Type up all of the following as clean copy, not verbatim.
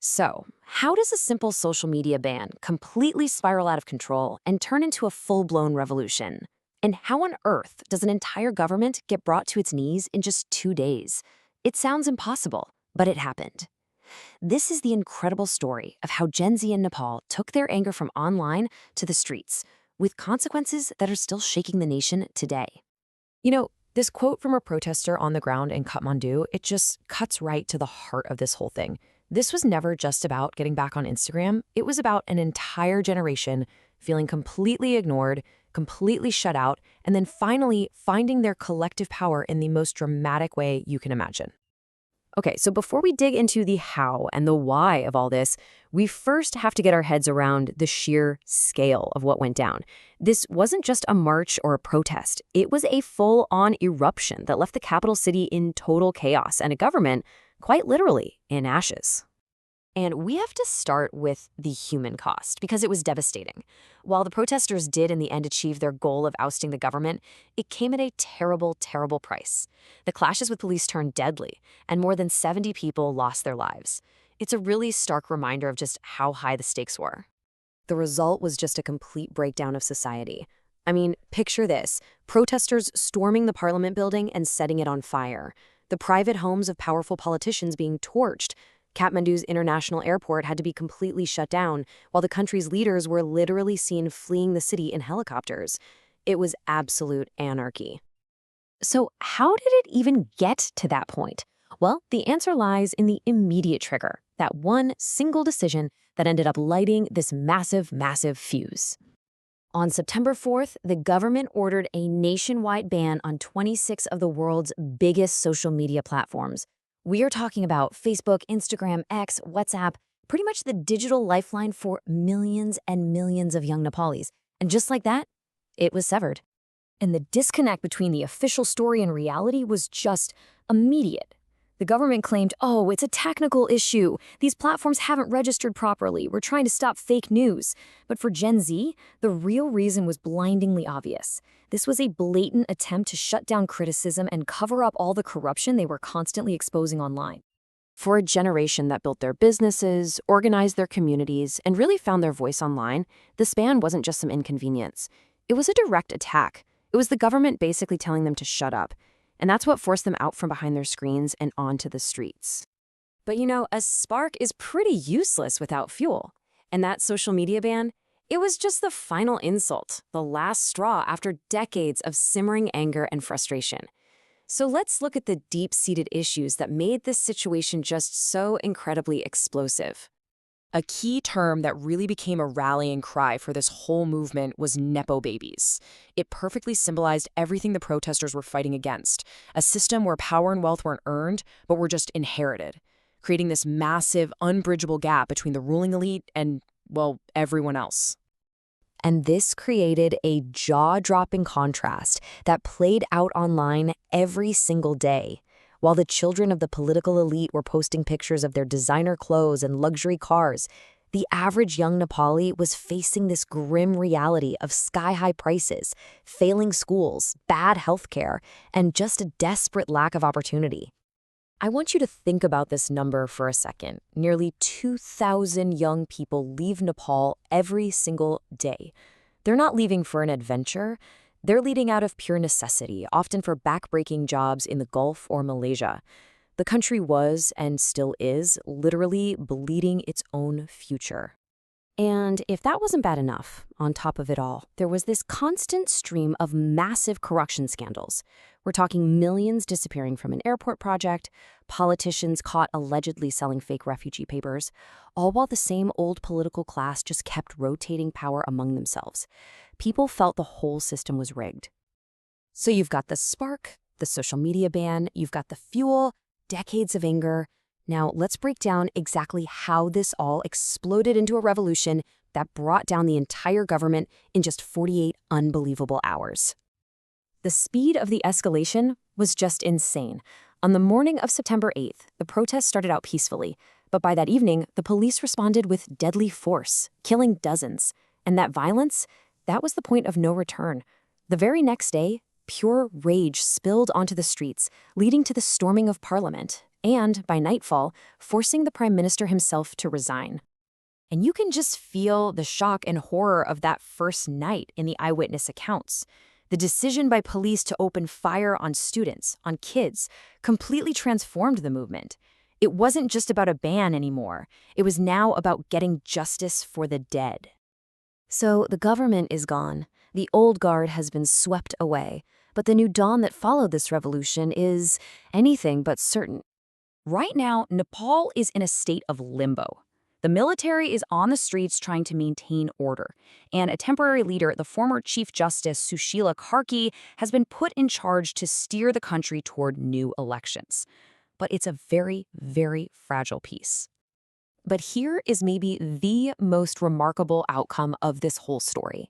So, how does a simple social media ban completely spiral out of control and turn into a full-blown revolution? And how on earth does an entire government get brought to its knees in just 2 days? It sounds impossible, but it happened. This is the incredible story of how Gen Z in Nepal took their anger from online to the streets, with consequences that are still shaking the nation today. This quote from a protester on the ground in Kathmandu, it just cuts right to the heart of this whole thing. This was never just about getting back on Instagram. It was about an entire generation feeling completely ignored, completely shut out, and then finally finding their collective power in the most dramatic way you can imagine. Okay, so before we dig into the how and the why of all this, we first have to get our heads around the sheer scale of what went down. This wasn't just a march or a protest. It was a full-on eruption that left the capital city in total chaos and a government, quite literally, in ashes. And we have to start with the human cost, because it was devastating. While the protesters did in the end achieve their goal of ousting the government, it came at a terrible, terrible price. The clashes with police turned deadly, and more than 70 people lost their lives. It's a really stark reminder of just how high the stakes were. The result was just a complete breakdown of society. I mean, picture this: protesters storming the parliament building and setting it on fire. The private homes of powerful politicians being torched. Kathmandu's international airport had to be completely shut down, while the country's leaders were literally seen fleeing the city in helicopters. It was absolute anarchy. So how did it even get to that point? Well, the answer lies in the immediate trigger, that one single decision that ended up lighting this massive, massive fuse. On September 4th, the government ordered a nationwide ban on 26 of the world's biggest social media platforms. We are talking about Facebook, Instagram, X, WhatsApp, pretty much the digital lifeline for millions and millions of young Nepalis. And just like that, it was severed. And the disconnect between the official story and reality was just immediate. The government claimed, oh, it's a technical issue. These platforms haven't registered properly. We're trying to stop fake news. But for Gen Z, the real reason was blindingly obvious. This was a blatant attempt to shut down criticism and cover up all the corruption they were constantly exposing online. For a generation that built their businesses, organized their communities, and really found their voice online, this ban wasn't just some inconvenience. It was a direct attack. It was the government basically telling them to shut up. And that's what forced them out from behind their screens and onto the streets. But a spark is pretty useless without fuel. And that social media ban, it was just the final insult, the last straw after decades of simmering anger and frustration. So let's look at the deep-seated issues that made this situation just so incredibly explosive. A key term that really became a rallying cry for this whole movement was Nepo babies. It perfectly symbolized everything the protesters were fighting against, a system where power and wealth weren't earned, but were just inherited, creating this massive, unbridgeable gap between the ruling elite and, well, everyone else. And this created a jaw-dropping contrast that played out online every single day. While the children of the political elite were posting pictures of their designer clothes and luxury cars, the average young Nepali was facing this grim reality of sky-high prices, failing schools, bad healthcare, and just a desperate lack of opportunity. I want you to think about this number for a second. Nearly 2,000 young people leave Nepal every single day. They're not leaving for an adventure. They're leading out of pure necessity, often for backbreaking jobs in the Gulf or Malaysia. The country was, and still is, literally bleeding its own future. And if that wasn't bad enough, on top of it all, there was this constant stream of massive corruption scandals. We're talking millions disappearing from an airport project, politicians caught allegedly selling fake refugee papers, all while the same old political class just kept rotating power among themselves. People felt the whole system was rigged. So you've got the spark, the social media ban, you've got the fuel, decades of anger. Now let's break down exactly how this all exploded into a revolution that brought down the entire government in just 48 unbelievable hours. The speed of the escalation was just insane. On the morning of September 8th, the protests started out peacefully, but by that evening, the police responded with deadly force, killing dozens. And that violence, that was the point of no return. The very next day, pure rage spilled onto the streets, leading to the storming of Parliament. and, by nightfall, forcing the prime minister himself to resign. And you can just feel the shock and horror of that first night in the eyewitness accounts. The decision by police to open fire on students, on kids, completely transformed the movement. It wasn't just about a ban anymore. It was now about getting justice for the dead. So the government is gone. The old guard has been swept away. But the new dawn that followed this revolution is anything but certain. Right now, Nepal is in a state of limbo. The military is on the streets trying to maintain order, and a temporary leader, the former Chief Justice Sushila Karki, has been put in charge to steer the country toward new elections. But it's a very, very fragile peace. But here is maybe the most remarkable outcome of this whole story.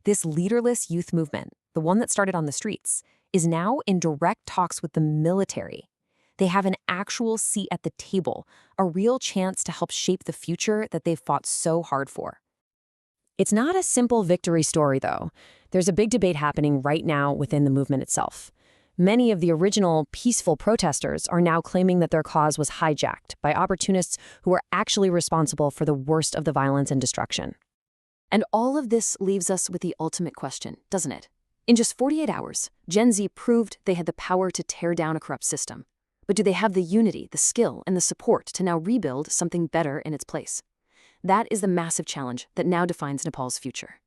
This leaderless youth movement, the one that started on the streets, is now in direct talks with the military. They have an actual seat at the table, a real chance to help shape the future that they've fought so hard for. It's not a simple victory story, though. There's a big debate happening right now within the movement itself. Many of the original peaceful protesters are now claiming that their cause was hijacked by opportunists who are actually responsible for the worst of the violence and destruction. And all of this leaves us with the ultimate question, doesn't it? In just 48 hours, Gen Z proved they had the power to tear down a corrupt system. But do they have the unity, the skill, and the support to now rebuild something better in its place? That is the massive challenge that now defines Nepal's future.